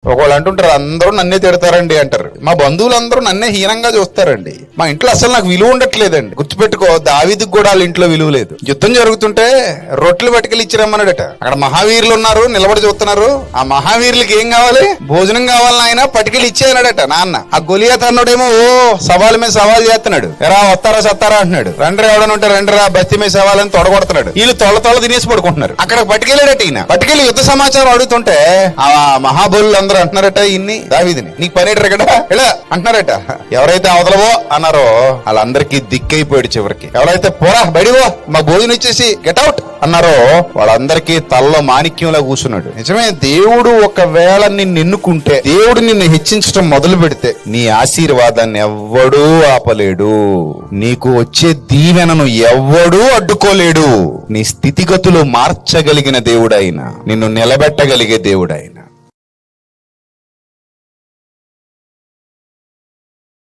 ఒకళ్ళు అంటుంటారు, అందరూ నన్నే తిడతారండి అంటారు. మా బంధువులందరూ నన్నే హీనంగా చూస్తారండి. మా ఇంట్లో అసలు నాకు విలువ ఉండట్లేదండి. గుర్తుపెట్టుకో, దావీదుకు కూడా వాళ్ళ ఇంట్లో విలువ లేదు. యుద్ధం జరుగుతుంటే రొట్టెలు పట్టుకెళ్ళి ఇచ్చిరమ్మన్నాడట. అక్కడ మహావీరులు ఉన్నారు, నిలబడి చూస్తున్నారు. ఆ మహావీరులకి ఏం కావాలి? భోజనం కావాలని ఆయన పట్టుకెళ్ళి ఇచ్చేయన్నాడట నాన్న. ఆ గొలియాత్ అన్నాడేమో సవాల్ మీద సవాల్ చేస్తున్నాడు. ఎరా వస్తారా సత్తారా అంటున్నాడు. రండ్రా ఎవడని ఉంటే రండ్రా బస్తి మీద సవాలని తొడగొడుతున్నాడు. వీళ్ళు తొల తినేసి పడుకుంటున్నారు. అక్కడ పట్టుకెళ్ళాడట ఈయన. పట్టుకెళ్ళి యుద్ధ సమాచారం అడుగుతుంటే ఆ మహాబోలు అందరూ అంటున్నారట, ఇన్ని దావీదుని నీకు పనేటరు కదా ఇలా అంటున్నారట. ఎవరైతే అవతలవో అన్నారో వాళ్ళందరికీ దిక్కైపోయాడు. చివరికి ఎవరైతే పోరా బడివో మా భోజనం ఇచ్చేసి గెట్ అవుట్ అన్నారో వాళ్ళందరికీ తల్లో మాణిక్యంలా కూర్చున్నాడు. నిజమే, దేవుడు ఒకవేళ నిన్ను ఎన్నుకుంటే, దేవుడు నిన్ను హెచ్చించడం మొదలు పెడితే నీ ఆశీర్వాదాన్ని ఎవ్వడూ ఆపలేడు. నీకు వచ్చే దీవెనను ఎవ్వడూ అడ్డుకోలేడు. నీ స్థితిగతులు మార్చగలిగిన దేవుడైనా, నిన్ను నిలబెట్టగలిగే దేవుడైనా.